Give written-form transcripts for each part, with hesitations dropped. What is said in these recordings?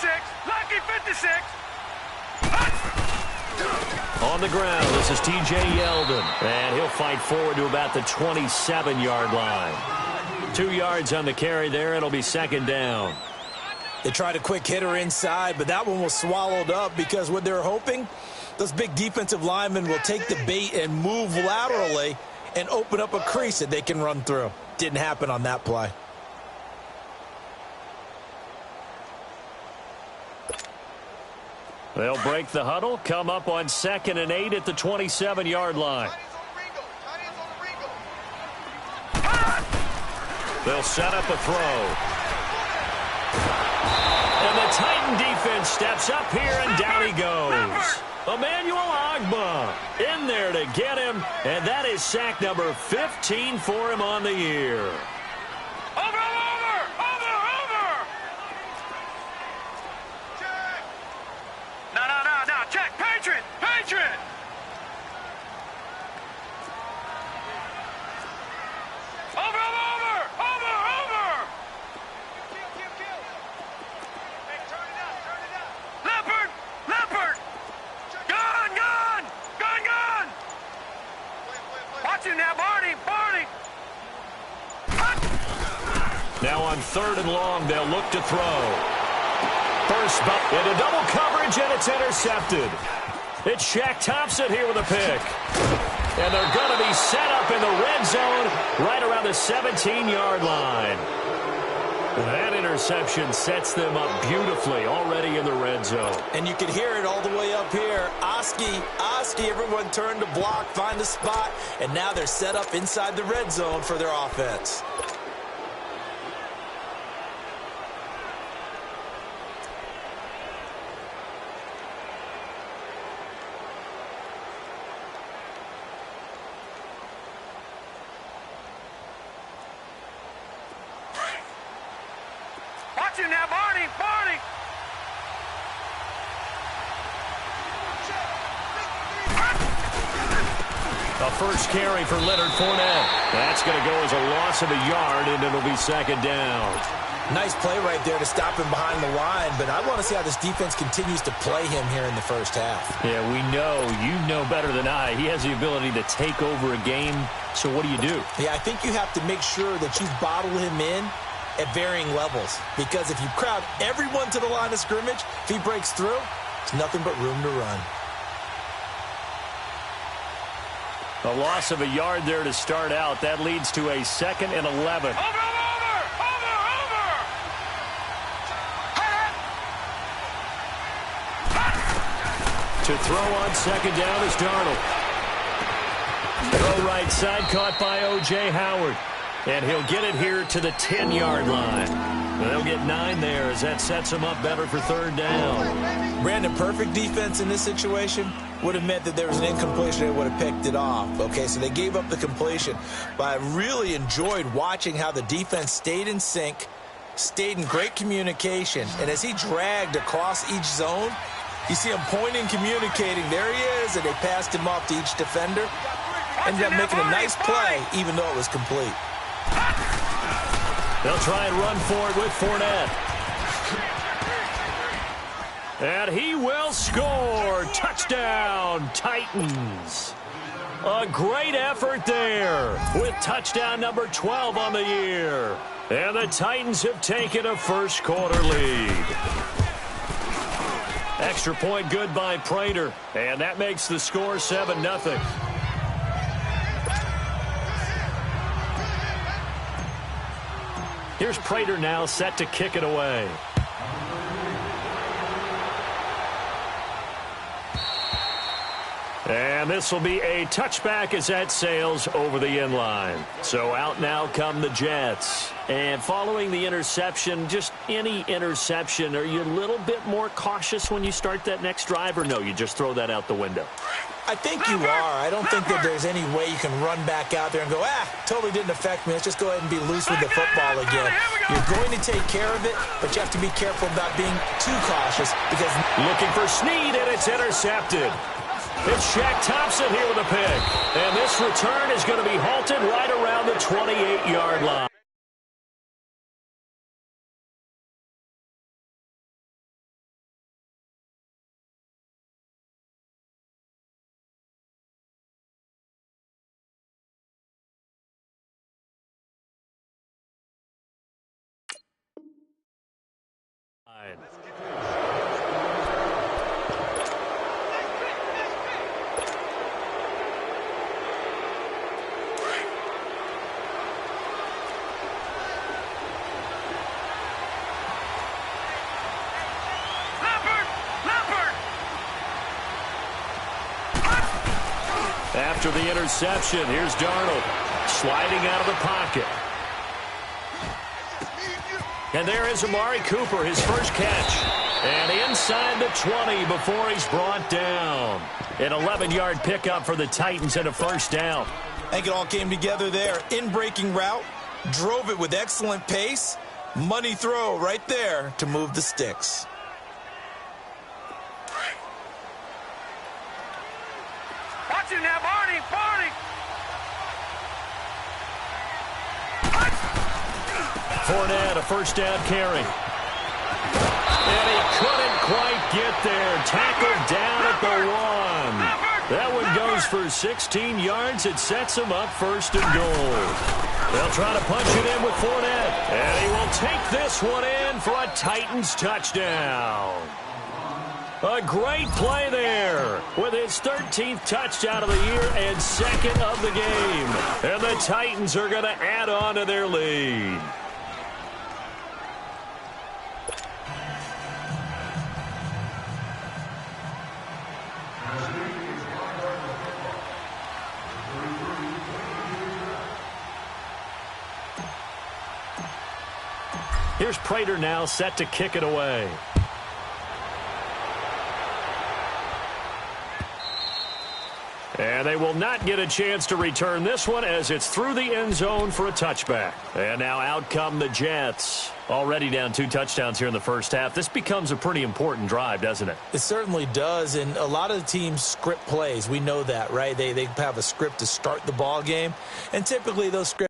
56. Lucky 56. On the ground, this is T.J. Yeldon. And he'll fight forward to about the 27-yard line. 2 yards on the carry there. It'll be second down. They tried a quick hitter inside, but that one was swallowed up because what they're hoping, those big defensive linemen will take the bait and move laterally and open up a crease that they can run through. Didn't happen on that play. They'll break the huddle, come up on 2nd and 8 at the 27-yard line. They'll set up a throw. And the Titan defense steps up here, and down he goes. Emmanuel Ogbah in there to get him, and that is sack number 15 for him on the year. Over! No. Check. Patriot. Over! Leopard! Gun! Watch him now, Barney! Now on 3rd and long, they'll look to throw. First bump into double coverage, and it's intercepted. It's Shaq Thompson here with a pick. And they're going to be set up in the red zone right around the 17-yard line. That interception sets them up beautifully already in the red zone. And you can hear it all the way up here. Oski, everyone turned to block, find a spot, and now they're set up inside the red zone for their offense. Watch him now, Barney! A first carry for Leonard Fournette. That's going to go as a loss of a yard, and it'll be second down. Nice play right there to stop him behind the line, but I want to see how this defense continues to play him here in the first half. Yeah, you know better than I. He has the ability to take over a game, so what do? Yeah, I think you have to make sure that you bottle him in at varying levels, because if you crowd everyone to the line of scrimmage, if he breaks through, it's nothing but room to run. A loss of a yard there to start out. That leads to a 2nd and 11. Over! To throw on 2nd down is Darnold. Throw right side, caught by O.J. Howard. And he'll get it here to the 10-yard line. They'll get 9 there as that sets them up better for 3rd down. Brandon, perfect defense in this situation would have meant that there was an incompletion. They would have picked it off. Okay, so they gave up the completion. But I really enjoyed watching how the defense stayed in sync, stayed in great communication. And as he dragged across each zone, you see him pointing, communicating. There he is, and they passed him off to each defender. Ended up making a nice play, even though it was complete. They'll try and run for it with Fournette. And he will score. Touchdown, Titans. A great effort there with touchdown number 12 on the year. And the Titans have taken a first quarter lead. Extra point good by Prater. And that makes the score 7-0. Here's Prater now set to kick it away. And this will be a touchback as that sails over the end line. So out now come the Jets. And following the interception, just any interception, are you a little bit more cautious when you start that next drive, or no, you just throw that out the window? I think you are. I don't think that there's any way you can run back out there and go, totally didn't affect me. Let's just go ahead and be loose with the football again. You're going to take care of it, but you have to be careful about being too cautious because looking for Snead, and it's intercepted. It's Shaq Thompson here with a pick. And this return is going to be halted right around the 28-yard line. After the interception, here's Darnold sliding out of the pocket. And there is Amari Cooper, his first catch. And inside the 20 before he's brought down. An 11-yard pickup for the Titans and a first down. I think it all came together there. In-breaking route, drove it with excellent pace. Money throw right there to move the sticks. Watch him now, Barney! Barney! Fournette, a first down carry. And he couldn't quite get there. Tackled down at the 1. That one goes for 16 yards. It sets him up first and goal. They'll try to punch it in with Fournette. And he will take this one in for a Titans touchdown. A great play there with his 13th touchdown of the year and second of the game. And the Titans are going to add on to their lead. Here's Prater now set to kick it away. And they will not get a chance to return this one as it's through the end zone for a touchback. And now out come the Jets. Already down 2 touchdowns here in the first half. This becomes a pretty important drive, doesn't it? It certainly does, and a lot of the teams script plays. We know that, right? They have a script to start the ball game, and typically those scripts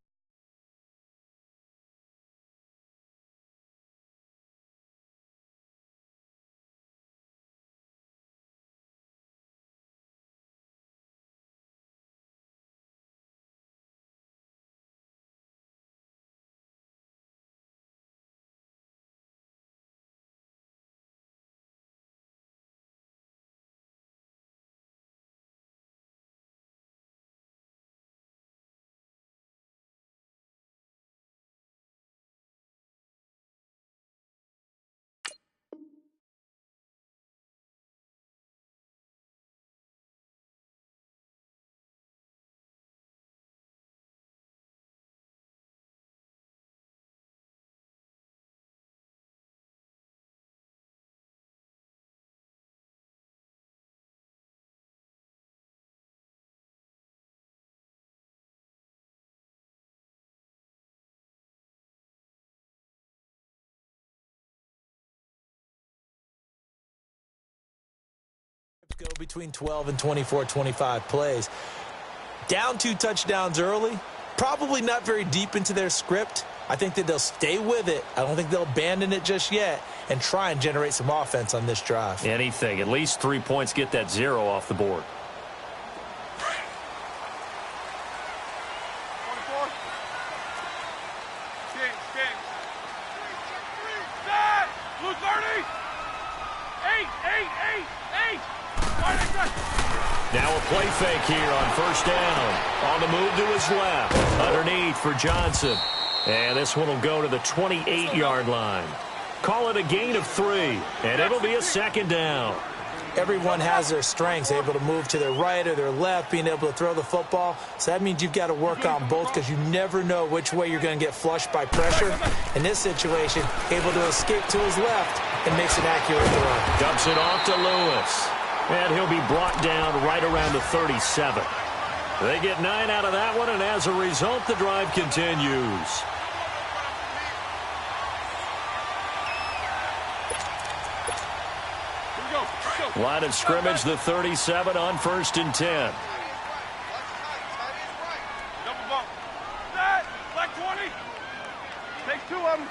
go between 12 and 24, 25 plays. Down 2 touchdowns early, probably not very deep into their script. I think that they'll stay with it. I don't think they'll abandon it just yet and try and generate some offense on this drive. Anything. At least 3 points, get that 0 off the board. Now a play fake here on first down. On the move to his left. Underneath for Johnson. And this one will go to the 28-yard line. Call it a gain of 3. And it'll be a second down. Everyone has their strengths, able to move to their right or their left, being able to throw the football. So that means you've got to work on both because you never know which way you're going to get flushed by pressure. In this situation, able to escape to his left and makes an accurate throw. Dumps it off to Lewis. And he'll be brought down right around the 37. They get 9 out of that one, and as a result, the drive continues. Line of scrimmage, the 37 on 1st and 10. Double bump. That, like 20. Take 2 of them.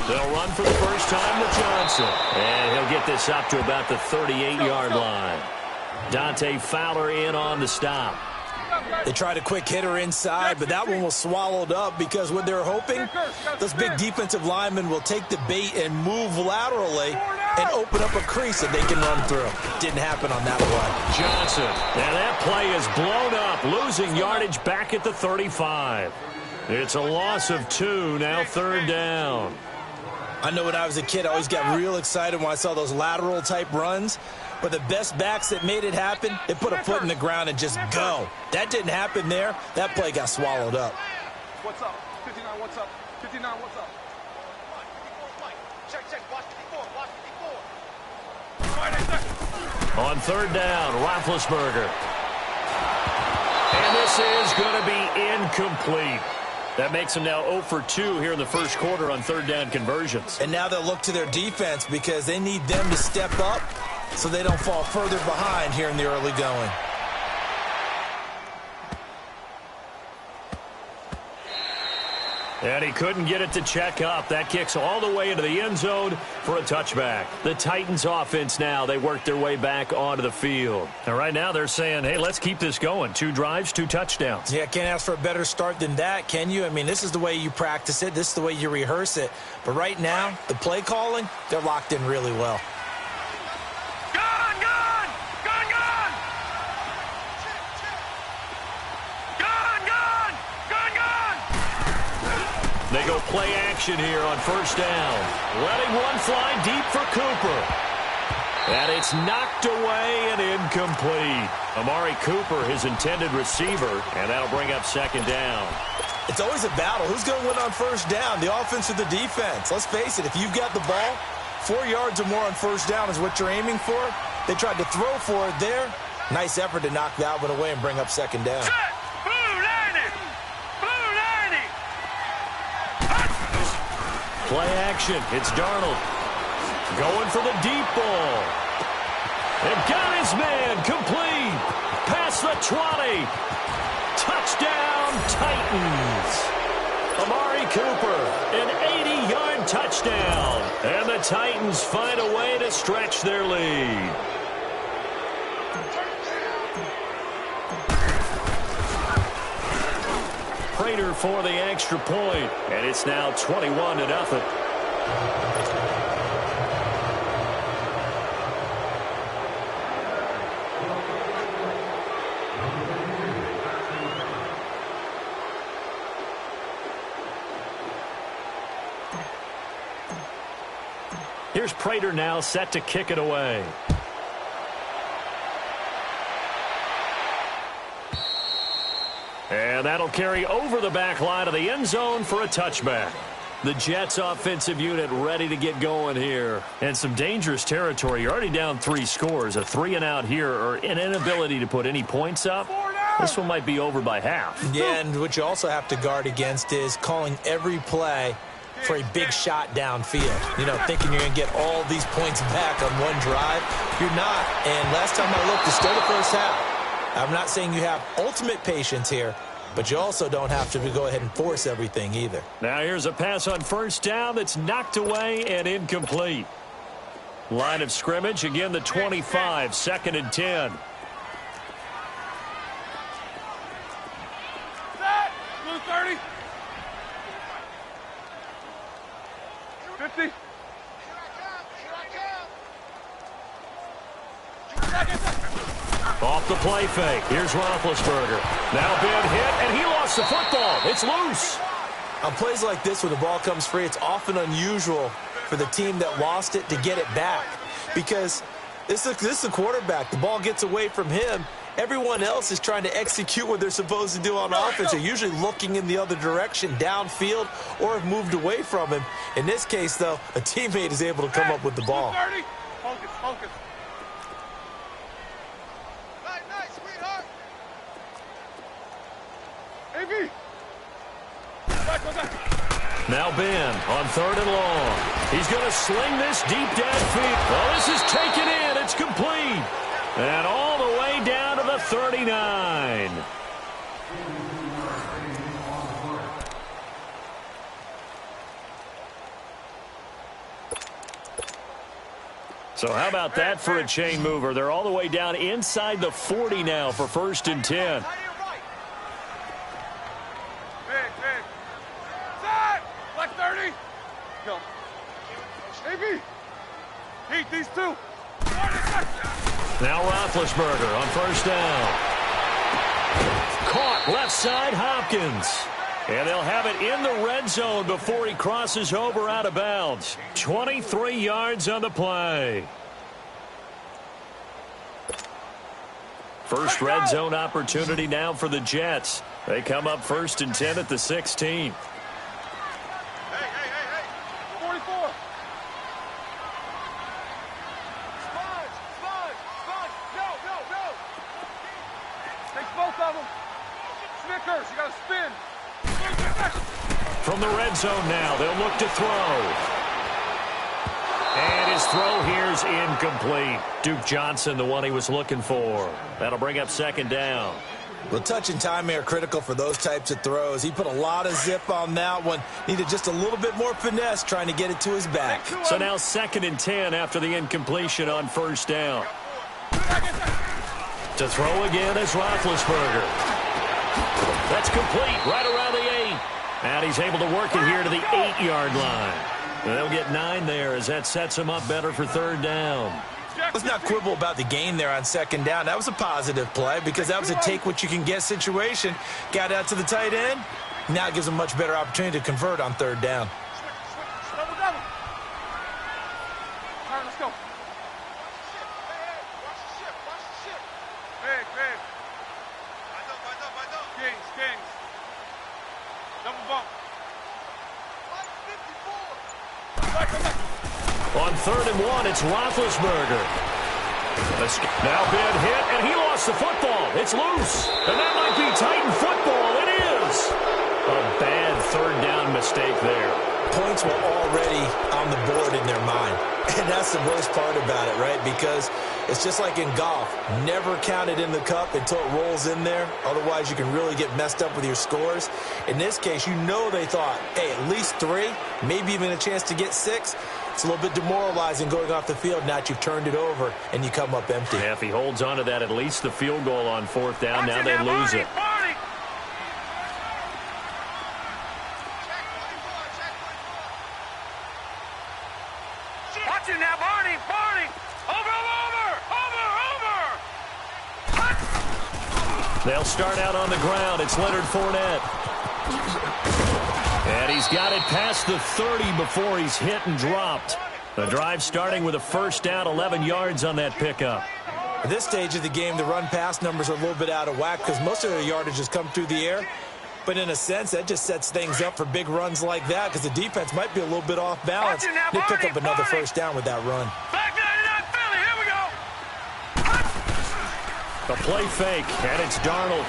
They'll run for the first time to Johnson. And he'll get this up to about the 38-yard line. Dante Fowler in on the stop. They tried a quick hitter inside, but that one was swallowed up because what they're hoping, those big defensive linemen will take the bait and move laterally and open up a crease that they can run through. Didn't happen on that play. Johnson, and that play is blown up, losing yardage back at the 35. It's a loss of 2, now third down. I know when I was a kid, I always got real excited when I saw those lateral-type runs. But the best backs that made it happen, they put a foot in the ground and just go. That didn't happen there. That play got swallowed up. What's up? 59, what's up? 59, what's up? Check, watch 54, watch 54. On third down, Roethlisberger. And this is going to be incomplete. That makes them now 0 for 2 here in the first quarter on third down conversions. And now they'll look to their defense because they need them to step up so they don't fall further behind here in the early going. And he couldn't get it to check up. That kicks all the way into the end zone for a touchback. The Titans offense now, they work their way back onto the field. And right now they're saying, hey, let's keep this going. 2 drives, 2 touchdowns. Yeah, can't ask for a better start than that, can you? I mean, this is the way you practice it. This is the way you rehearse it. But right now, the play calling, they're locked in really well. They go play action here on first down. Letting one fly deep for Cooper. And it's knocked away and incomplete. Amari Cooper, his intended receiver, and that'll bring up second down. It's always a battle. Who's going to win on first down, the offense or the defense? Let's face it, if you've got the ball, 4 yards or more on first down is what you're aiming for. They tried to throw for it there. Nice effort to knock that one away and bring up second down. Play action. It's Darnold. Going for the deep ball. And got his man complete. Past the 20. Touchdown, Titans. Amari Cooper, an 80-yard touchdown. And the Titans find a way to stretch their lead. Prater for the extra point, and it's now 21-0. Here's Prater now set to kick it away. And that'll carry over the back line of the end zone for a touchback. The Jets offensive unit ready to get going here. And some dangerous territory. You're already down 3 scores. A 3-and-out here or an inability to put any points up. This one might be over by half. Yeah, and what you also have to guard against is calling every play for a big shot downfield. You know, thinking you're going to get all these points back on one drive. You're not. And last time I looked, it's still the first half. I'm not saying you have ultimate patience here, but you also don't have to go ahead and force everything either. Now here's a pass on first down that's knocked away and incomplete. Line of scrimmage, again the 25, 2nd and 10. Blue 30. 50. Off the play fake. Here's Roethlisberger. Now big hit, and he lost the football. It's loose. On plays like this where the ball comes free, it's often unusual for the team that lost it to get it back. Because this is a quarterback. The ball gets away from him. Everyone else is trying to execute what they're supposed to do on offense. They're usually looking in the other direction, downfield, or have moved away from him. In this case, though, a teammate is able to come up with the ball. Focus, focus. Nice, sweetheart. AB. Now Ben on 3rd and long. He's going to sling this deep downfield. Well, this is taken in. It's complete. And all the way down to the 39. So how about that for a chain mover? They're all the way down inside the 40 now for 1st and 10. go. AB! Heat, these two! Now Roethlisberger on first down. Caught left side, Hopkins. And they'll have it in the red zone before he crosses over out of bounds. 23 yards on the play. First red zone opportunity now for the Jets. They come up 1st and 10 at the 16. Hey. 44. Sponge. No. Takes both of them. Snickers, you got to spin. From the red zone now, they'll look to throw. And his throw here's incomplete. Duke Johnson, the one he was looking for. That'll bring up 2nd down. Well, touch and time are critical for those types of throws. He put a lot of zip on that one. Needed just a little bit more finesse trying to get it to his back. So now 2nd and 10 after the incompletion on 1st down. To throw again is Roethlisberger. That's complete right around the 8. And he's able to work it here to the 8-yard line. They'll get 9 there as that sets him up better for 3rd down. Let's not quibble about the gain there on 2nd down. That was a positive play because that was a take-what-you-can-get situation. Got out to the tight end. Now it gives him a much better opportunity to convert on 3rd down. Double. All right, let's go. Watch the ship. Big. Kings. Double bump. On 3rd and 1, it's Roethlisberger. Now big hit, and he lost the football. It's loose, and that might be Titan football. It is. A bad 3rd down mistake there. Points were already on the board in their mind. And that's the worst part about it, right? Because it's just like in golf. Never count it in the cup until it rolls in there. Otherwise, you can really get messed up with your scores. In this case, you know they thought, hey, at least 3, maybe even a chance to get 6. It's a little bit demoralizing going off the field now that you've turned it over and you come up empty. Yeah, if he holds on to that, at least the field goal on 4th down. Now they lose it. Watch it now, Barney! Over! They'll start out on the ground. It's Leonard Fournette. And he's got it past the 30 before he's hit and dropped. The drive starting with a 1st down, 11 yards on that pickup. At this stage of the game, the run-pass numbers are a little bit out of whack because most of their yardage has come through the air. But in a sense, that just sets things up for big runs like that because the defense might be a little bit off balance. They pick up another 1st down with that run. Back 99 Philly, here we go! The play fake, and it's Darnold.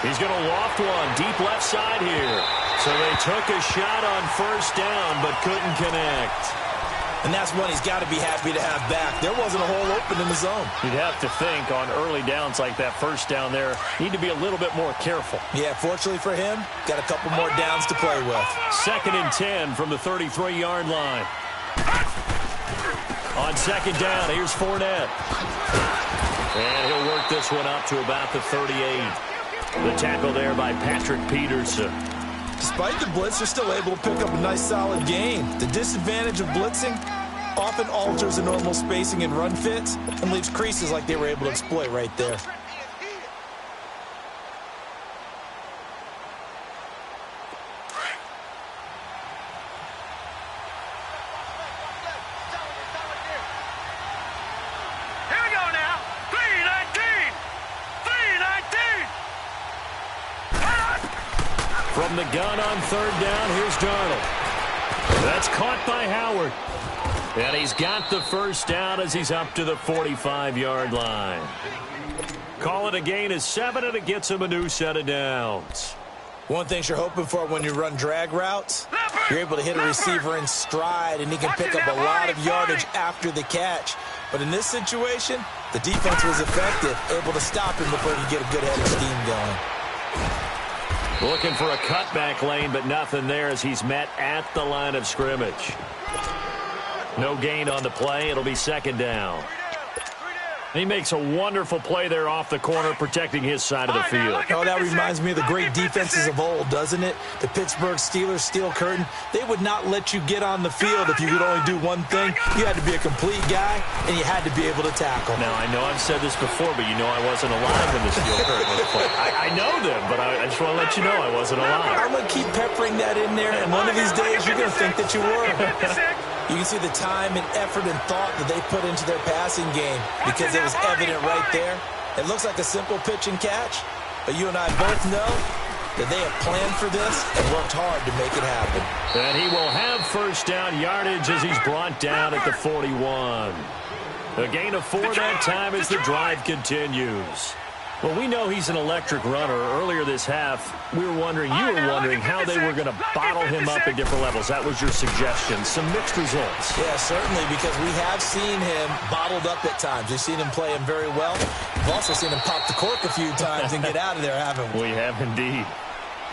He's going to loft one deep left side here. So they took a shot on 1st down, but couldn't connect. And that's one he's got to be happy to have back. There wasn't a hole open in the zone. You'd have to think on early downs like that 1st down there, need to be a little bit more careful. Yeah, fortunately for him, got a couple more downs to play with. 2nd and 10 from the 33-yard line. On 2nd down, here's Fournette. And he'll work this one up to about the 38. The tackle there by Patrick Peterson. Despite the blitz, they're still able to pick up a nice solid gain. The disadvantage of blitzing often alters the normal spacing and run fits and leaves creases like they were able to exploit right there. Here we go now! 319! From the gun on 3rd down, here's Darnold. That's caught by Howard. And he's got the 1st down as he's up to the 45-yard line. Call it a gain of 7, and it gets him a new set of downs. One thing you're hoping for when you run drag routes, you're able to hit a receiver in stride, and he can pick up a lot of yardage after the catch. But in this situation, the defense was effective, able to stop him before he could get a good head of steam going. Looking for a cutback lane, but nothing there as he's met at the line of scrimmage. No gain on the play. It'll be 2nd down. He makes a wonderful play there off the corner, protecting his side of the field. Oh, that reminds me of the great defenses of old, doesn't it? The Pittsburgh Steelers steel curtain. They would not let you get on the field if you could only do one thing. You had to be a complete guy, and you had to be able to tackle. Now, I know I've said this before, but you know I wasn't alive when the steel curtain was played. I know them, but I just want to let you know I wasn't alive. I'm going to keep peppering that in there, and one of these days you're going to think that you were. You can see the time and effort and thought that they put into their passing game because it was evident right there. It looks like a simple pitch and catch, but you and I both know that they have planned for this and worked hard to make it happen. And he will have first down yardage as he's brought down at the 41. A gain of 4 that time as the drive continues. Well, we know he's an electric runner. Earlier this half, you were wondering how they were going to bottle him up at different levels. That was your suggestion. Some mixed results. Yeah, certainly, because we have seen him bottled up at times. We've seen him play him very well. We've also seen him pop the cork a few times and get out of there, haven't we? We have indeed.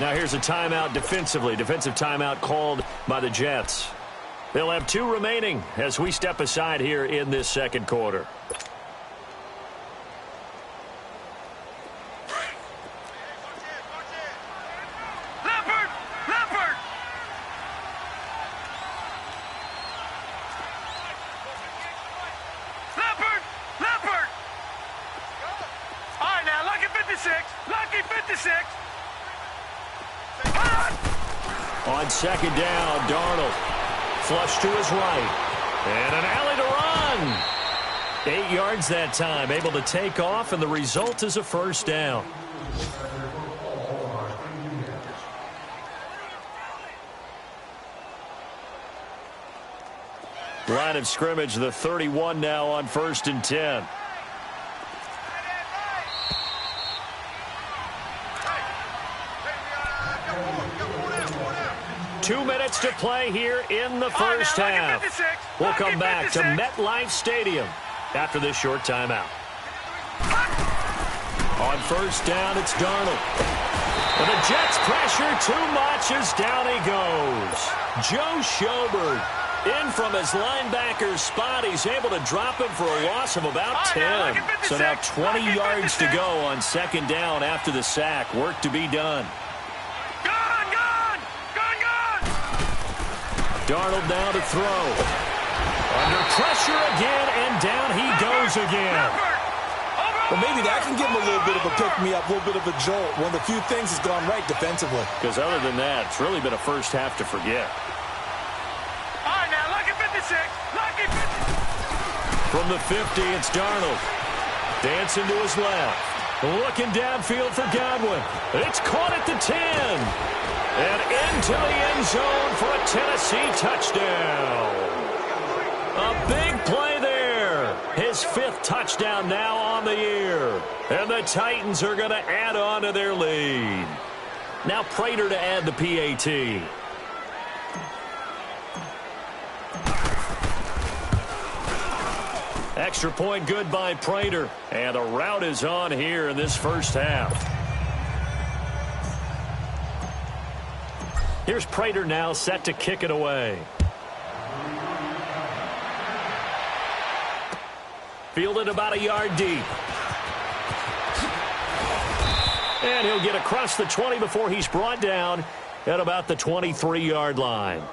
Now here's a timeout defensively. Defensive timeout called by the Jets. They'll have 2 remaining as we step aside here in this second quarter. On second down, Darnold. Flush to his right. And an alley to run. 8 yards that time. Able to take off, and the result is a first down. Line of scrimmage, the 31 now on 1st and 10. Two minutes to play here in the first half. We'll come back to MetLife Stadium after this short timeout. On first down, it's Darnold. And the Jets pressure too much as down he goes. Joe Schobert in from his linebacker spot. He's able to drop him for a loss of about 10. So now 20 yards to go on second down after the sack. Work to be done. Darnold now to throw. Under pressure again, and down he goes again. Well, maybe that can give him a little bit of a pick-me-up, a little bit of a jolt. One of the few things that's gone right defensively. Because other than that, it's really been a first half to forget. All right, now, lucky 56. Lucky 50. From the 50, it's Darnold. Dancing to his left. Looking downfield for Godwin. It's caught at the 10. And into the end zone for a Tennessee touchdown. A big play there. His 5th touchdown now on the year. And the Titans are going to add on to their lead. Now Prater to add the PAT. Extra point good by Prater. And the route is on here in this first half. Here's Prater now set to kick it away. Fielded about a yard deep. And he'll get across the 20 before he's brought down at about the 23-yard line.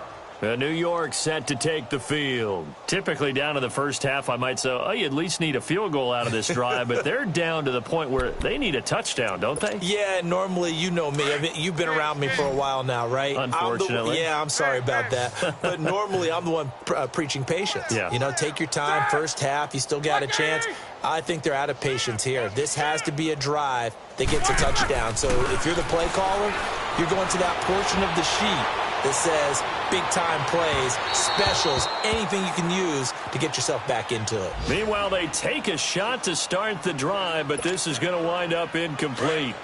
New York set to take the field. Typically down to the first half, I might say, oh, you at least need a field goal out of this drive, but they're down to the point where they need a touchdown, don't they? Yeah, normally, you know me. I mean, you've been around me for a while now, right? Unfortunately. I'm sorry about that. But normally, I'm the one preaching patience. Yeah. You know, take your time. First half, you still got a chance. I think they're out of patience here. This has to be a drive that gets a touchdown. So if you're the play caller, you're going to that portion of the sheet that says big-time plays, specials, anything you can use to get yourself back into it. Meanwhile, they take a shot to start the drive, but this is going to wind up incomplete.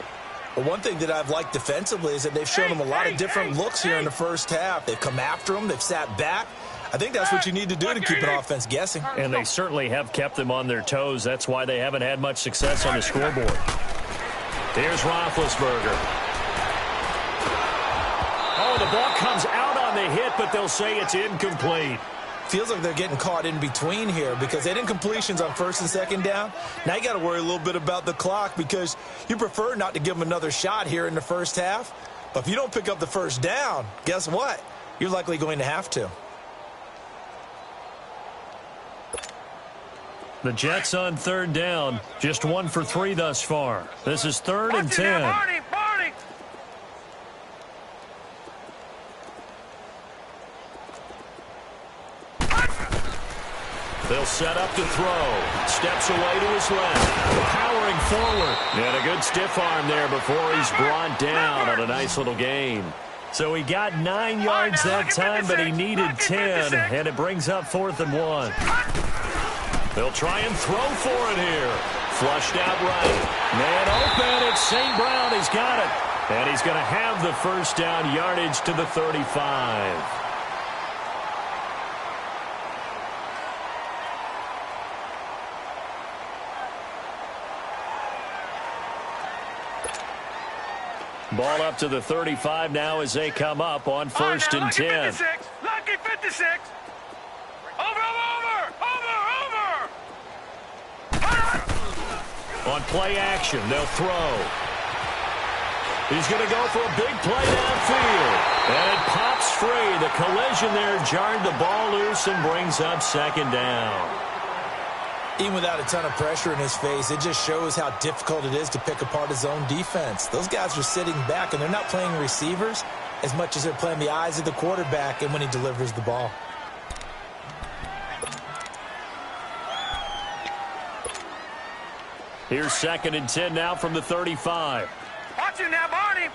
Well, one thing that I've liked defensively is that they've shown them a lot of different looks here in the first half. They've come after them. They've sat back. I think that's what you need to do to keep an offense guessing. And they certainly have kept them on their toes. That's why they haven't had much success on the scoreboard. Here's Roethlisberger. Oh, the ball comes out on the hit, but they'll say it's incomplete. Feels like they're getting caught in between here because they didn't completions on first and second down. Now you got to worry a little bit about the clock because you prefer not to give them another shot here in the first half. But if you don't pick up the first down, guess what? You're likely going to have to. The Jets on third down, just 1 for 3 thus far. This is 3rd and 10. They'll set up to throw. Steps away to his left. Powering forward. And a good stiff arm there before he's brought down on a nice little gain. So he got 9 yards that time, but he needed 10, and it brings up 4th and 1. They'll try and throw for it here. Flushed out right. Man open. It's St. Brown. He's got it. And he's going to have the first down yardage to the 35. Ball up to the 35 now as they come up on 1st and 10. Lucky 56. On play action, they'll throw. He's going to go for a big play downfield. And it pops free. The collision there jarred the ball loose and brings up 2nd down. Even without a ton of pressure in his face, it just shows how difficult it is to pick apart his own defense. Those guys are sitting back, and they're not playing receivers as much as they're playing the eyes of the quarterback and when he delivers the ball. Here's 2nd and 10 now from the 35. Watch him now, Barney.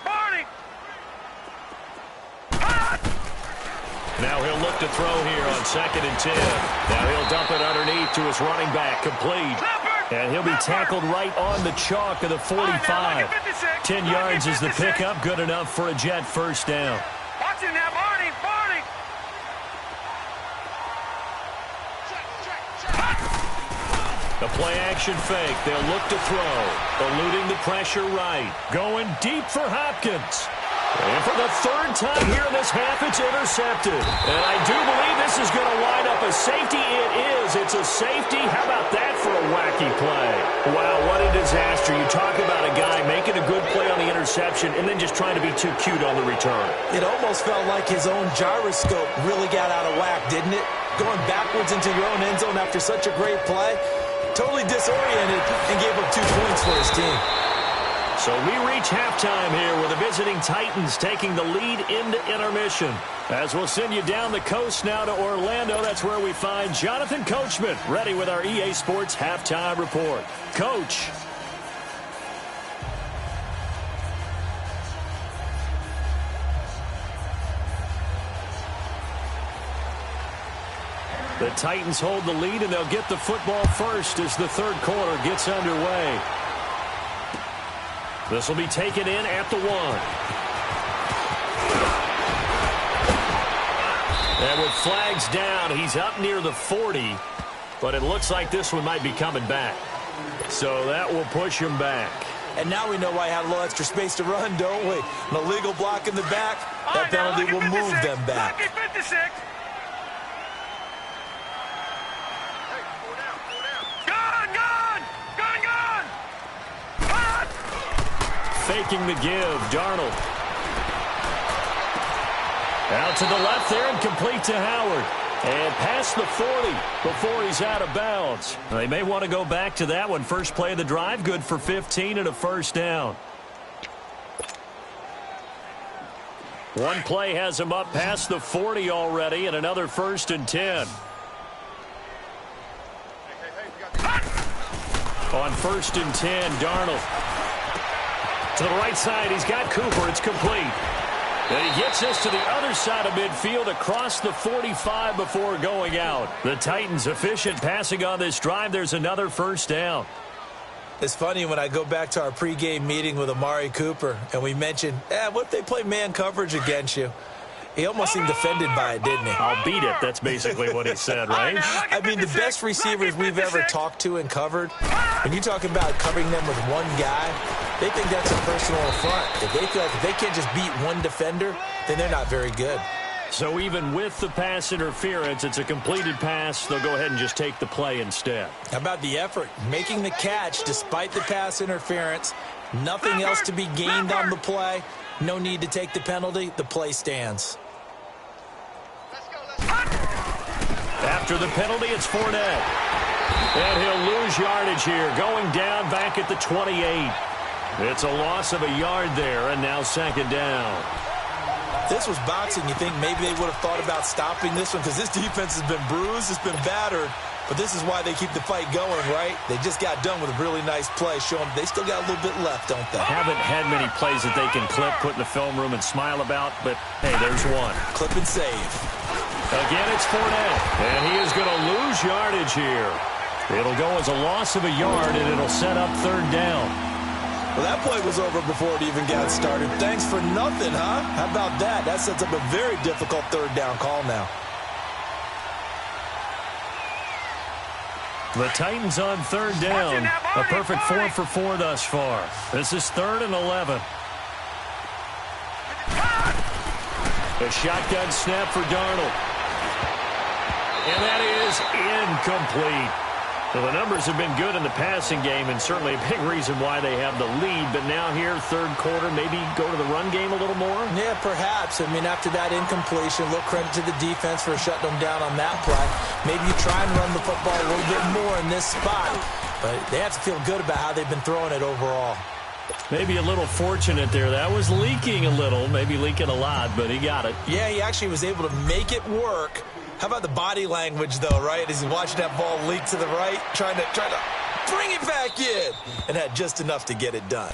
Now he'll look to throw here on 2nd and 10. Now he'll dump it underneath to his running back, complete. And he'll be tackled right on the chalk of the 45. 10 yards is the pickup, good enough for a Jet first down. Watch him now, Barney. The play-action fake. They'll look to throw. Eluding the pressure right. Going deep for Hopkins. And for the 3rd time here in this half, it's intercepted. And I do believe this is going to wind up a safety. It is. It's a safety. How about that for a wacky play? Wow, what a disaster. You talk about a guy making a good play on the interception and then just trying to be too cute on the return. It almost felt like his own gyroscope really got out of whack, didn't it? Going backwards into your own end zone after such a great play. Totally disoriented and gave up 2 points for his team. So we reach halftime here with the visiting Titans taking the lead into intermission. As we'll send you down the coast now to Orlando, that's where we find Jonathan Coachman ready with our EA Sports Halftime Report. Coach. The Titans hold the lead, and they'll get the football first as the 3rd quarter gets underway. This will be taken in at the 1. And with flags down, he's up near the 40, but it looks like this one might be coming back. So that will push him back. And now we know why he had a little extra space to run, don't we? An illegal block in the back, that penalty will move them back. Lucky 56. Faking the give, Darnold. Out to the left there and complete to Howard. And past the 40 before he's out of bounds. They may want to go back to that one. First play of the drive, good for 15 and a first down. One play has him up past the 40 already and another 1st and 10. On 1st and 10, Darnold. To the right side, he's got Cooper. It's complete. And he gets this to the other side of midfield across the 45 before going out. The Titans efficient passing on this drive. There's another first down. It's funny when I go back to our pregame meeting with Amari Cooper and we mentioned, what if they play man coverage against you? He almost seemed offended by it, didn't he? I'll beat it. That's basically what he said, right? I mean, the best receivers we've ever talked to and covered, when you talk about covering them with one guy, they think that's a personal affront. If they feel like if they can't just beat one defender, then they're not very good. So even with the pass interference, it's a completed pass. They'll go ahead and just take the play instead. How about the effort? Making the catch despite the pass interference. Nothing else to be gained on the play. No need to take the penalty. The play stands. After the penalty, it's Fournette. And he'll lose yardage here, going down back at the 28. It's a loss of a yard there, and now second down. This was boxing. You think maybe they would have thought about stopping this one because this defense has been bruised, it's been battered, but this is why they keep the fight going, right? They just got done with a really nice play, showing they still got a little bit left, don't they? Haven't had many plays that they can clip, put in the film room, and smile about, but, hey, there's one. Clip and save. Again, it's Fournette, and he is going to lose yardage here. It'll go as a loss of a yard, and it'll set up third down. Well, that play was over before it even got started. Thanks for nothing, huh? How about that? That sets up a very difficult third down call now. The Titans on third down. A perfect 4 for 4 thus far. This is 3rd and 11. A shotgun snap for Darnold. And that is incomplete. Well, the numbers have been good in the passing game, and certainly a big reason why they have the lead. But now here, third quarter, maybe go to the run game a little more? Yeah, perhaps. I mean, after that incompletion, a little credit to the defense for shutting them down on that play. Maybe you try and run the football a little bit more in this spot. But they have to feel good about how they've been throwing it overall. Maybe a little fortunate there. That was leaking a little, maybe leaking a lot, but he got it. Yeah, he actually was able to make it work. How about the body language, though, right? As he watched that ball leak to the right, trying to bring it back in, and had just enough to get it done.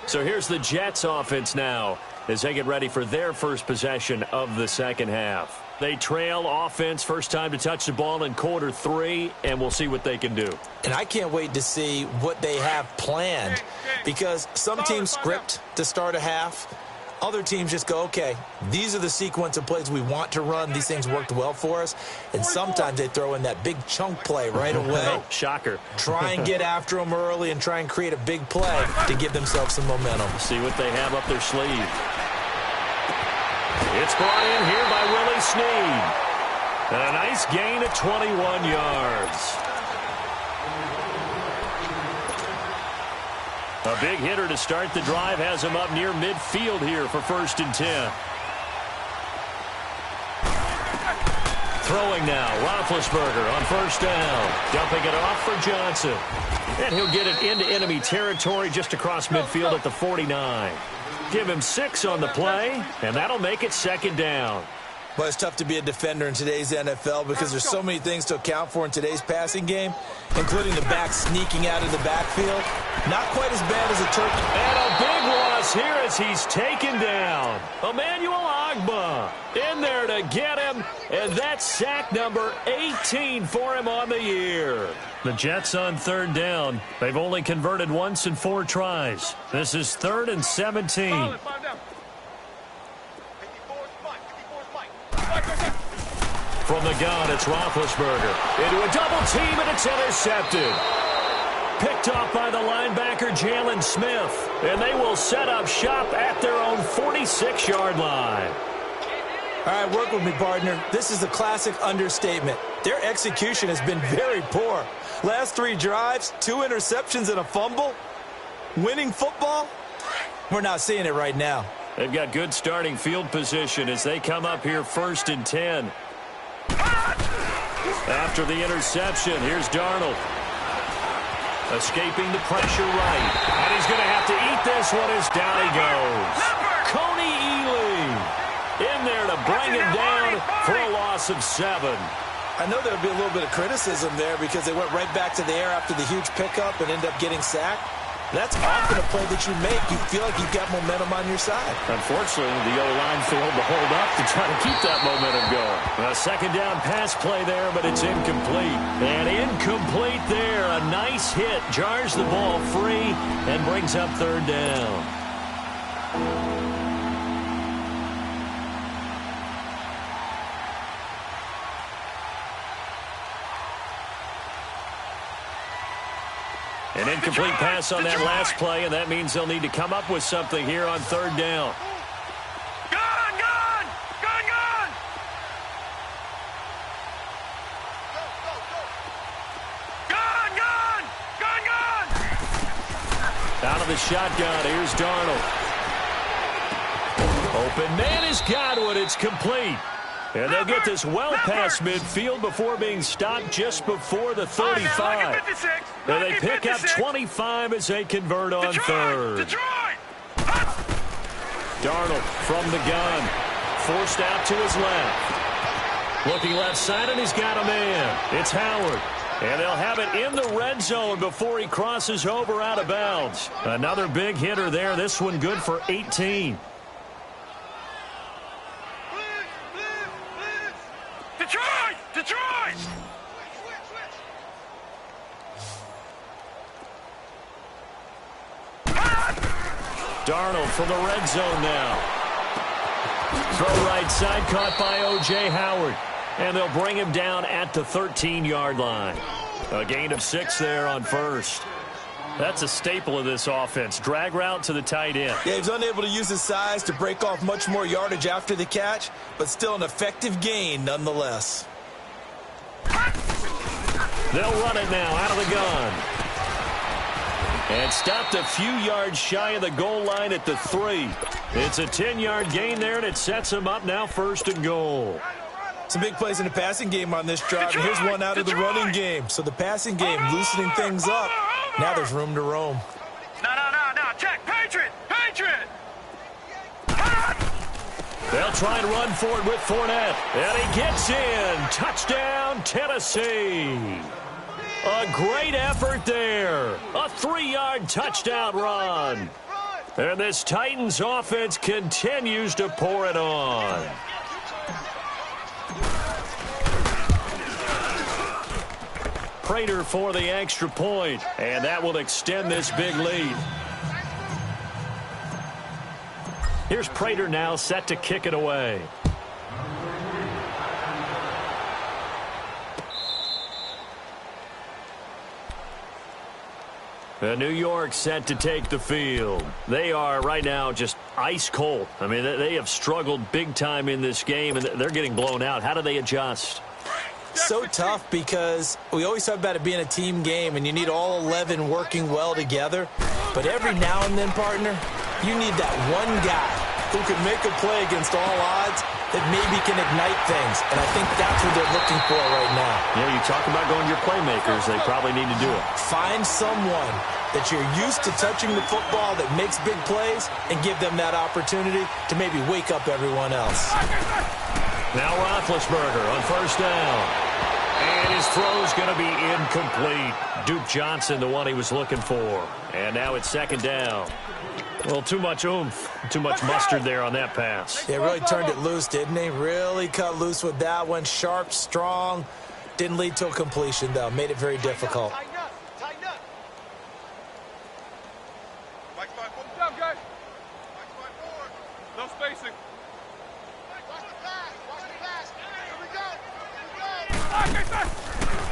So here's the Jets offense now as they get ready for their first possession of the second half. They trail offense, first time to touch the ball in quarter 3, and we'll see what they can do. And I can't wait to see what they have planned, because some teams script to start a half. Other teams just go, okay, these are the sequence of plays we want to run. These things worked well for us. And sometimes they throw in that big chunk play right away. Shocker. Try and get after them early and try and create a big play to give themselves some momentum. See what they have up their sleeve. It's brought in here by Willie Snead. And a nice gain of 21 yards. A big hitter to start the drive has him up near midfield here for 1st and 10. Throwing now, Roethlisberger on 1st down. Dumping it off for Johnson. And he'll get it into enemy territory just across midfield at the 49. Give him 6 on the play, and that'll make it 2nd down. Well, it's tough to be a defender in today's NFL because there's so many things to account for in today's passing game, including the back sneaking out of the backfield. Not quite as bad as a turkey. And a big loss here as he's taken down. Emmanuel Ogbah in there to get him, and that's sack number 18 for him on the year. The Jets on 3rd down. They've only converted once in 4 tries. This is 3rd and 17. From the gun, it's Roethlisberger. Into a double team, and it's intercepted. Picked off by the linebacker, Jalen Smith. And they will set up shop at their own 46-yard line. All right, work with me, partner. This is a classic understatement. Their execution has been very poor. Last 3 drives, 2 interceptions and a fumble. Winning football? We're not seeing it right now. They've got good starting field position as they come up here 1st and 10. After the interception, here's Darnold. Escaping the pressure right. And he's going to have to eat this one as down he goes. Coney Ealy in there to bring him down for a loss of 7. I know there'll be a little bit of criticism there because they went right back to the air after the huge pickup and ended up getting sacked. That's often a play that you make. You feel like you've got momentum on your side. Unfortunately, the O-line failed to hold up to try to keep that momentum going. A 2nd down pass play there, but it's incomplete. And incomplete there. A nice hit. Jars the ball free and brings up 3rd down. An incomplete pass on that last play, and that means they'll need to come up with something here on 3rd down. the shotgun. Here's Darnold. Open man has got one. It's complete. And they'll get this well past midfield before being stopped just before the 35. And they pick up 25 as they convert on third. Darnold from the gun. Forced out to his left. Looking left side, and he's got a man. It's Howard. And they'll have it in the red zone before he crosses over out of bounds. Another big hitter there. This one good for 18. Detroit! Darnold from the red zone now. Throw right side, caught by O.J. Howard. And they'll bring him down at the 13-yard line. A gain of 6 there on first. That's a staple of this offense. Drag route to the tight end. Yeah, he's unable to use his size to break off much more yardage after the catch, but still an effective gain nonetheless. They'll run it now out of the gun. And stopped a few yards shy of the goal line at the 3. It's a 10-yard gain there, and it sets them up now 1st and goal. Some big plays in the passing game on this drive, and here's one out of the running game. So the passing game loosening things up. Now there's room to roam. No. Check. Patriot. They'll try and run for it with Fournette. And he gets in. Touchdown, Tennessee. A great effort there. A 3-yard touchdown run. And this Titans offense continues to pour it on. Prater for the extra point, and that will extend this big lead. Here's Prater now set to kick it away. New York set to take the field. They are right now just ice cold. I mean, they have struggled big time in this game, and they're getting blown out. How do they adjust? So tough because we always talk about it being a team game and you need all 11 working well together. But every now and then, partner, you need that one guy who can make a play against all odds that maybe can ignite things. And I think that's what they're looking for right now. Yeah, you talk about going to your playmakers. They probably need to do it. Find someone that you're used to touching the football that makes big plays and give them that opportunity to maybe wake up everyone else. Now Roethlisberger on 1st down. And his throw's going to be incomplete. Duke Johnson, the one he was looking for. And now it's 2nd down. Well, too much oomph, too much mustard there on that pass. They really turned it loose, didn't he? Really cut loose with that one. Sharp, strong. Didn't lead to a completion, though. Made it very difficult. Tighten up. Mike, good job, guys. Mike, forward. No spacing. Watch the pass. Here we go.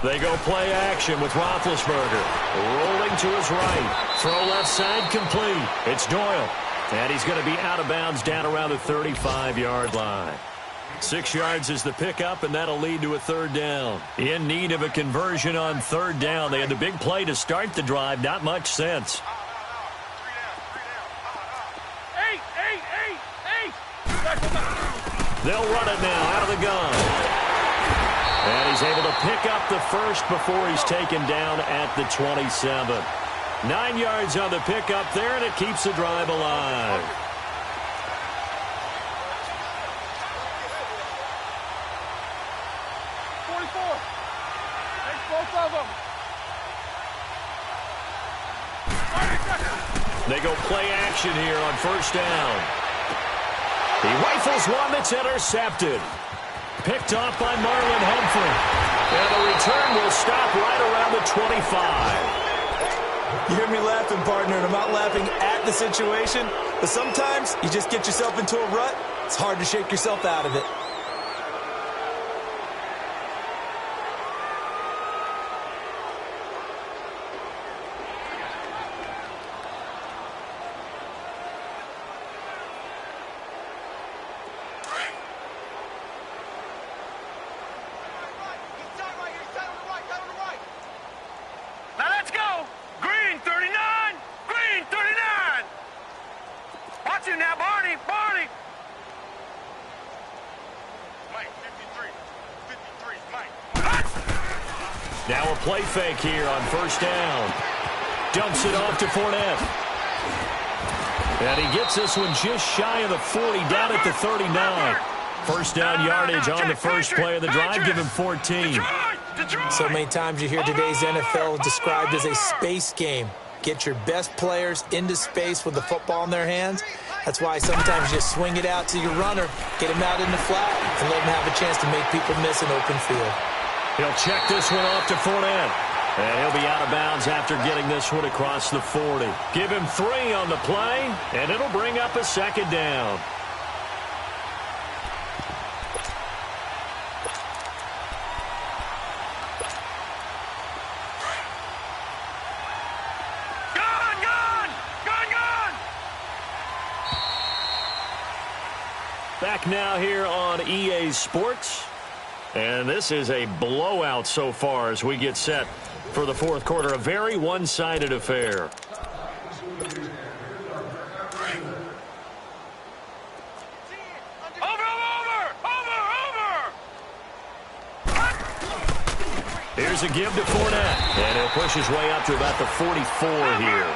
They go play action with Roethlisberger. Rolling to his right. Throw left side complete. It's Doyle. And he's going to be out of bounds down around the 35-yard line. 6 yards is the pickup, and that'll lead to a 3rd down. In need of a conversion on 3rd down. They had the big play to start the drive. Not much sense. They'll run it now out of the gun. And he's able to pick up the first before he's taken down at the 27. 9 yards on the pickup there, and it keeps the drive alive. They go play action here on 1st down. He rifles one that's intercepted. Picked off by Marlon Humphrey. And the return will stop right around the 25. You hear me laughing, partner, and I'm not laughing at the situation, but sometimes you just get yourself into a rut. It's hard to shake yourself out of it. Now let's go. Green 39. Green 39. Watch it now, Barney! Barney! Mike, 53. 53, Mike. Now a play fake here on first down. Dumps it off to Fournette. And he gets this one just shy of the 40, down at the 39. First down yardage on the first play of the drive. Give him 14. So many times you hear today's NFL described as a space game. Get your best players into space with the football in their hands. That's why sometimes you just swing it out to your runner, get him out in the flat, and let him have a chance to make people miss an open field. He'll check this one off to Fournette. And he'll be out of bounds after getting this one across the 40. Give him 3 on the play, and it'll bring up a second down. Back now here on EA Sports. And this is a blowout so far as we get set for the fourth quarter. A very one-sided affair. Over! Here's a give to Fournette. And he'll push his way up to about the 44 here.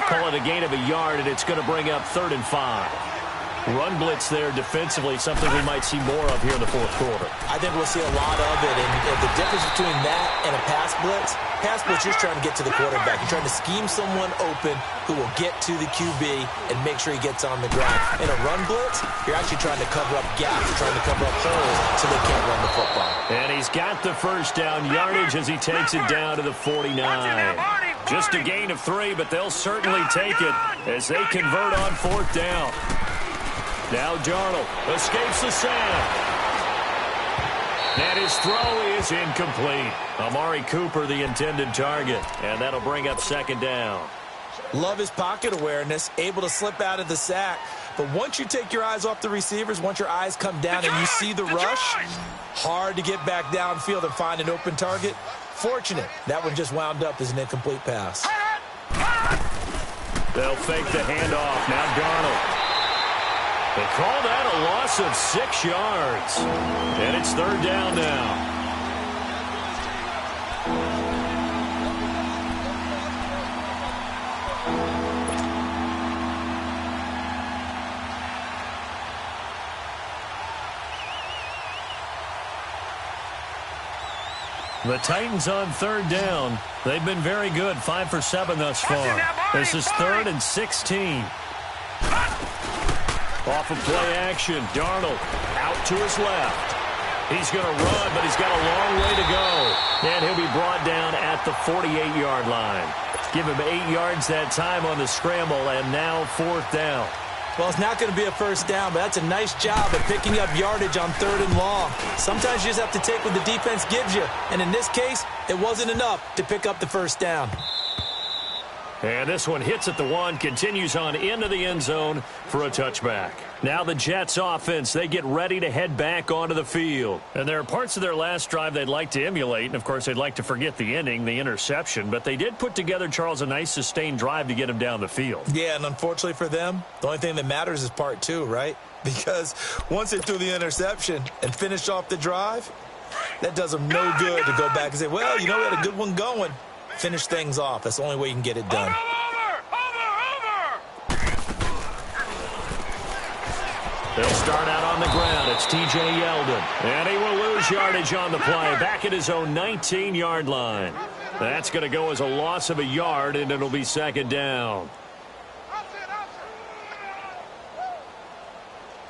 Call it a gain of a yard, and it's going to bring up 3rd and 5. Run blitz there defensively, something we might see more of here in the fourth quarter. I think we'll see a lot of it, and the difference between that and a pass blitz, you're trying to get to the quarterback. You're trying to scheme someone open who will get to the QB and make sure he gets on the ground. In a run blitz, you're actually trying to cover up gaps. You're trying to cover up holes so they can't run the football. And he's got the first down yardage as he takes it down to the 49. Just a gain of 3, but they'll certainly take it as they convert on 4th down. Now Darnold escapes the sack. And his throw is incomplete. Amari Cooper, the intended target. And that'll bring up 2nd down. Love his pocket awareness, able to slip out of the sack. But once you take your eyes off the receivers, once your eyes come down and you see the rush, hard to get back downfield and find an open target. Fortunate, that one just wound up as an incomplete pass. They'll fake the handoff. Now Darnold. They call that a loss of 6 yards. And it's 3rd down now. The Titans on 3rd down. They've been very good, 5 for 7 thus far. This is 3rd and 16. Off of play action, Darnold out to his left. He's going to run, but he's got a long way to go. And he'll be brought down at the 48-yard line. Give him 8 yards that time on the scramble, and now 4th down. Well, it's not going to be a first down, but that's a nice job at picking up yardage on 3rd and long. Sometimes you just have to take what the defense gives you. And in this case, it wasn't enough to pick up the first down. And this one hits at the 1, continues on into the end zone for a touchback. Now the Jets offense, they get ready to head back onto the field. And there are parts of their last drive they'd like to emulate. And, of course, they'd like to forget the ending, the interception. But they did put together, Charles, a nice sustained drive to get him down the field. Yeah, and unfortunately for them, the only thing that matters is part 2, right? Because once they threw the interception and finished off the drive, that does them no good to go back and say, well, you know, we had a good one going. Finish things off. That's the only way you can get it done. Over! They'll start out on the ground. It's T.J. Yeldon. And he will lose yardage on the play. Back at his own 19-yard line. That's going to go as a loss of a yard, and it'll be 2nd down.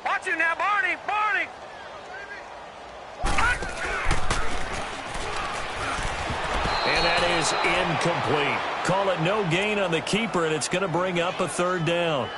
Watch it now, Barney! And that is incomplete. Call it no gain on the keeper, and it's going to bring up a 3rd down.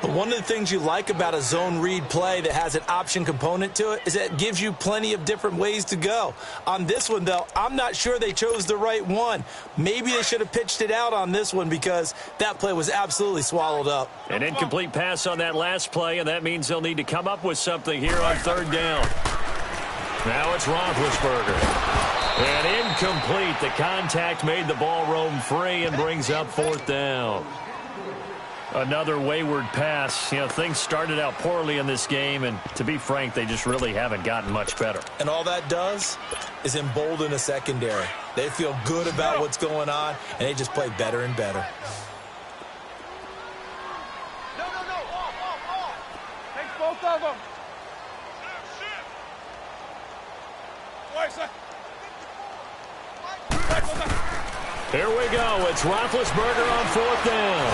But one of the things you like about a zone read play that has an option component to it is that it gives you plenty of different ways to go. On this one, though, I'm not sure they chose the right one. Maybe they should have pitched it out on this one because that play was absolutely swallowed up. An incomplete pass on that last play, and that means they'll need to come up with something here on 3rd down. Now it's Roethlisberger. And incomplete. The contact made the ball roam free and brings up 4th down. Another wayward pass. You know, things started out poorly in this game, and to be frank, they just really haven't gotten much better. And all that does is embolden a secondary. They feel good about what's going on, and they just play better and better. No. Off. Take both of them. Here we go. It's Roethlisberger on 4th down.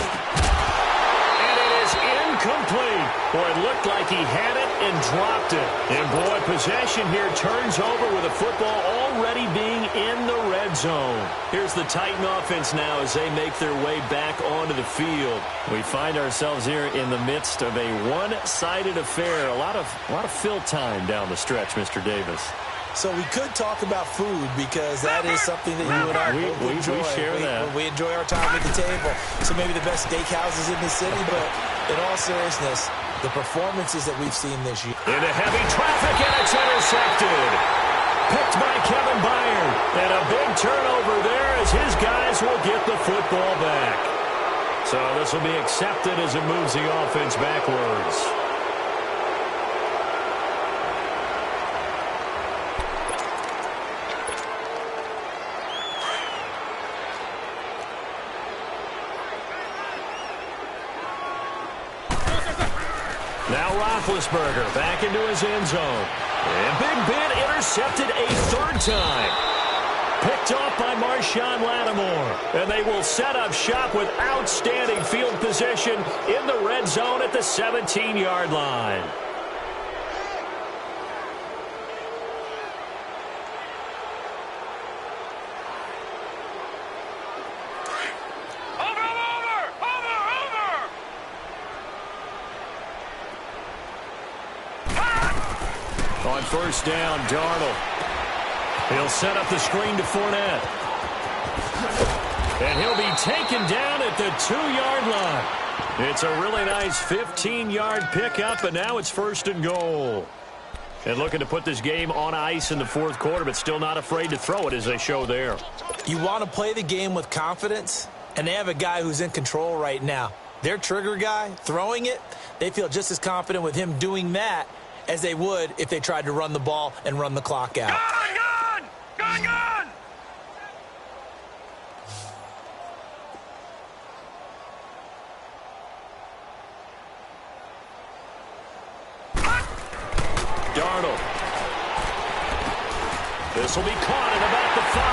And it is incomplete. Boy, it looked like he had it and dropped it. And boy, possession here turns over with the football already being in the red zone. Here's the Titan offense now as they make their way back onto the field. We find ourselves here in the midst of a one-sided affair. A lot of fill time down the stretch, Mr. Davis. So we could talk about food because that is something that you and I enjoy. We share that. We enjoy our time at the table. So maybe the best steakhouses in the city, but in all seriousness, the performances that we've seen this year. Into heavy traffic, and it's intercepted. Picked by Kevin Byard. And a big turnover there as his guys will get the football back. So this will be accepted as it moves the offense backwards. Now Roethlisberger back into his end zone. And Big Ben intercepted a 3rd time. Picked off by Marshawn Lattimore. And they will set up shop with outstanding field position in the red zone at the 17-yard line. On 1st down, Darnold. He'll set up the screen to Fournette. And he'll be taken down at the 2-yard line. It's a really nice 15-yard pickup, and now it's 1st and goal. And looking to put this game on ice in the 4th quarter, but still not afraid to throw it as they show there. You want to play the game with confidence, and they have a guy who's in control right now. Their trigger guy, throwing it, they feel just as confident with him doing that as they would if they tried to run the ball and run the clock out. Gun! Darnold. This will be caught at about the 5.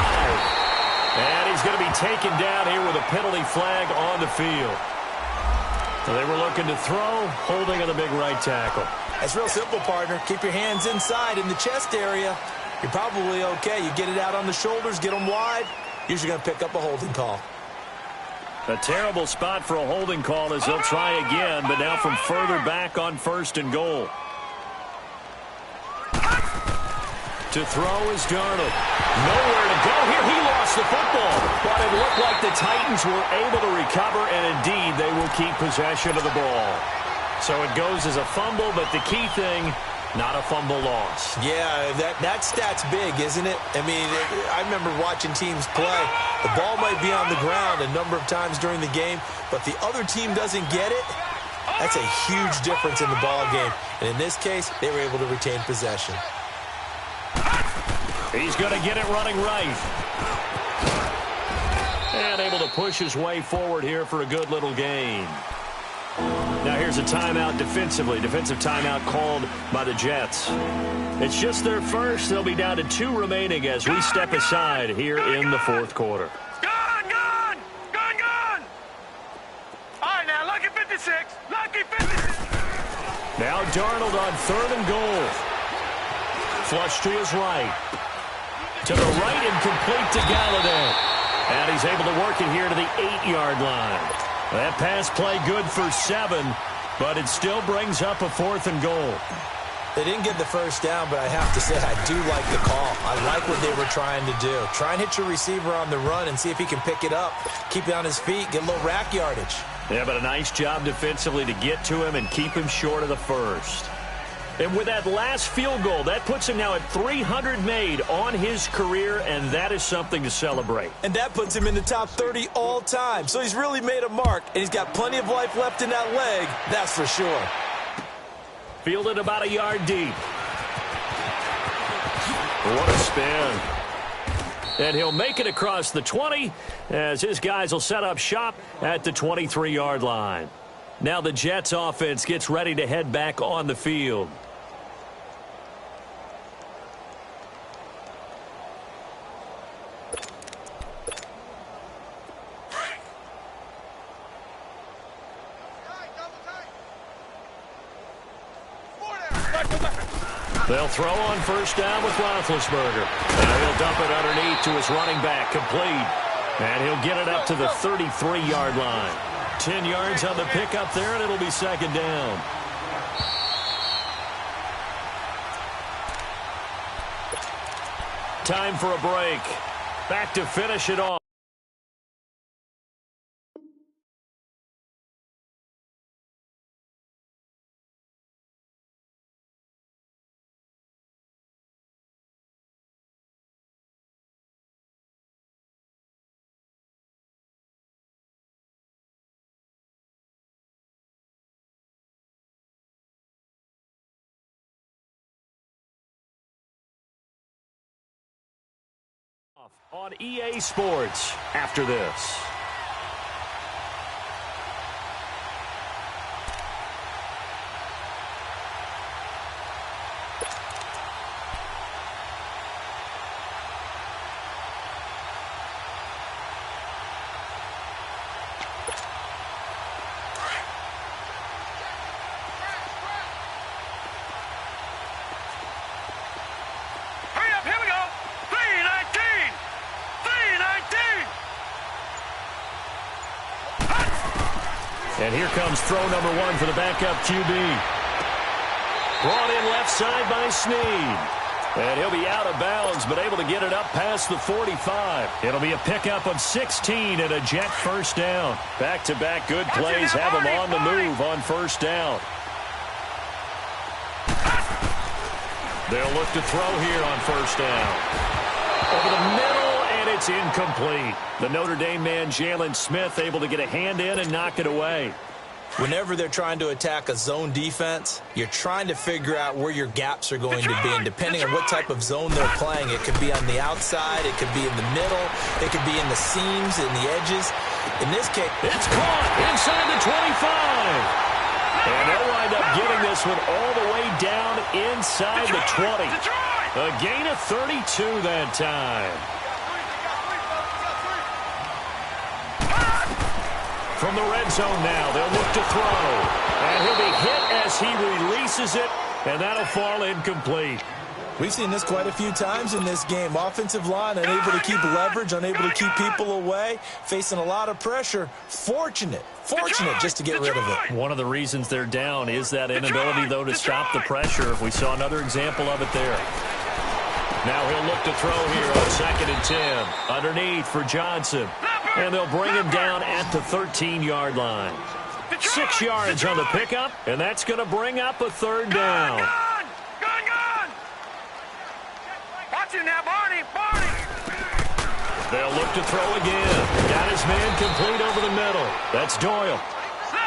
And he's going to be taken down here with a penalty flag on the field. So they were looking to throw, holding on the big right tackle. It's real simple, partner. Keep your hands inside in the chest area. You're probably okay. You get it out on the shoulders, get them wide. Usually going to pick up a holding call. A terrible spot for a holding call as they'll try again, but now from further back on 1st and goal. To throw is Darnold. Nowhere to go here. He lost the football. But it looked like the Titans were able to recover, and indeed they will keep possession of the ball. So it goes as a fumble, but the key thing, not a fumble loss. Yeah, that stat's big, isn't it? I mean, I remember watching teams play. The ball might be on the ground a number of times during the game, but the other team doesn't get it. That's a huge difference in the ball game. And in this case, they were able to retain possession. He's going to get it running right. And able to push his way forward here for a good little gain. Now here's a timeout defensively. Defensive timeout called by the Jets. It's just their first. They'll be down to 2 remaining as we step aside here in the 4th quarter. Gun! All right, now, lucky 56. Lucky 56. Now Darnold on 3rd and goal. Flush to his right. To the right and complete to Galladay. And he's able to work it here to the 8-yard line. That pass play good for 7, but it still brings up a 4th and goal. They didn't get the first down, but I have to say I do like the call. I like what they were trying to do. Try and hit your receiver on the run and see if he can pick it up. Keep it on his feet, get a little rack yardage. Yeah, but a nice job defensively to get to him and keep him short of the first. And with that last field goal, that puts him now at 300 made on his career, and that is something to celebrate. And that puts him in the top 30 all time. So he's really made a mark, and he's got plenty of life left in that leg, that's for sure. Fielded about a yard deep. What a spin. And he'll make it across the 20 as his guys will set up shop at the 23-yard line. Now the Jets offense gets ready to head back on the field. They'll throw on first down with Roethlisberger. And he'll dump it underneath to his running back, complete. And he'll get it up to the 33-yard line. 10 yards on the pickup there, and it'll be second down. Time for a break. Back to finish it off. On EA Sports after this. And here comes throw number one for the backup QB. Brought in left side by Snead. And he'll be out of bounds, but able to get it up past the 45. It'll be a pickup of 16 and a Jet first down. Back-to-back good plays have him on the move on first down. They'll look to throw here on first down. Over the middle, and it's incomplete. The Notre Dame man, Jalen Smith, able to get a hand in and knock it away. Whenever they're trying to attack a zone defense, you're trying to figure out where your gaps are going to be. And depending on what type of zone they're playing, it could be on the outside, it could be in the middle, it could be in the seams, in the edges. In this case, it's caught inside the 25. And they'll wind up getting this one all the way down inside the 20. A gain of 32 that time. From the red zone now, they'll look to throw. And he'll be hit as he releases it, and that'll fall incomplete. We've seen this quite a few times in this game. Offensive line unable to keep leverage, unable to keep people away, facing a lot of pressure. Fortunate just to get rid of it. One of the reasons they're down is that inability, though, to stop the pressure. We saw another example of it there. Now he'll look to throw here on 2nd and 10. Underneath for Johnson. And they'll bring him down at the 13-yard line. 6 yards on the pickup, and that's going to bring up a third down. Gone! Watch him now, Barney! They'll look to throw again. Got his man complete over the middle. That's Doyle.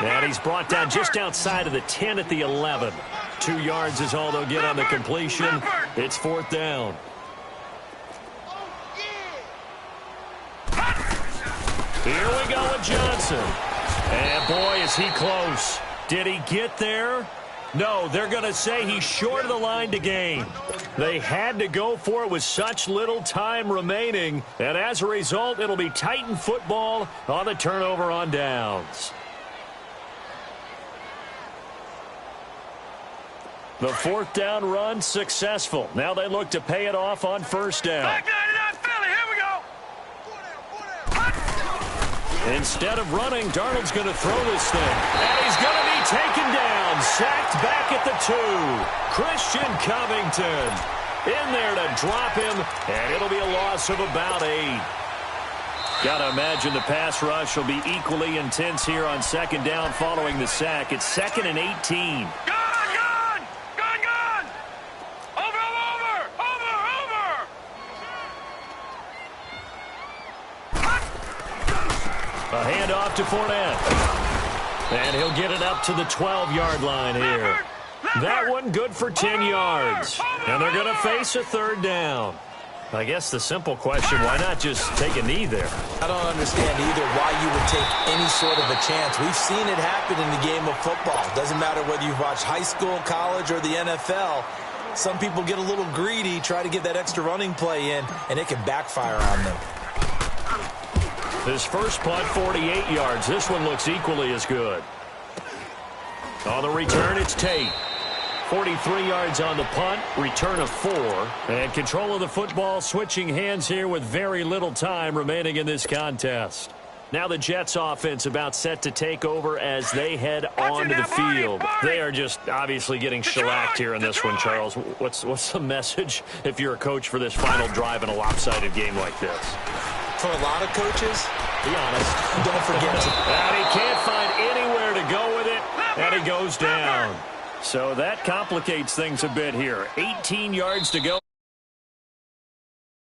And he's brought down just outside of the 10 at the 11. 2 yards is all they'll get on the completion. It's 4th down. Here we go with Johnson. And boy, is he close. Did he get there? No, they're going to say he's short of the line to gain. They had to go for it with such little time remaining. And as a result, it'll be Titan football on the turnover on downs. The 4th down run successful. Now they look to pay it off on first down. Instead of running, Darnold's going to throw this thing. And he's going to be taken down. Sacked back at the 2. Christian Covington in there to drop him. And it'll be a loss of about 8. Got to imagine the pass rush will be equally intense here on 2nd down following the sack. It's 2nd and 18. Gone! handoff to Fournette. And he'll get it up to the 12-yard line here. That one good for 10 yards. And they're going to face a third down. I guess the simple question, why not just take a knee there? I don't understand either why you would take any sort of a chance. We've seen it happen in the game of football. Doesn't matter whether you've watched high school, college, or the NFL. Some people get a little greedy, try to get that extra running play in, and it can backfire on them. His first punt, 48 yards. This one looks equally as good. On the return, it's Tate. 43 yards on the punt, return of 4. And control of the football switching hands here with very little time remaining in this contest. Now the Jets offense about set to take over as they head onto the field. They are just obviously getting shellacked here in this one, Charles. What's the message if you're a coach for this final drive in a lopsided game like this? For a lot of coaches, be honest, don't forget to... And he can't find anywhere to go with it, and he goes down. So that complicates things a bit here. 18 yards to go.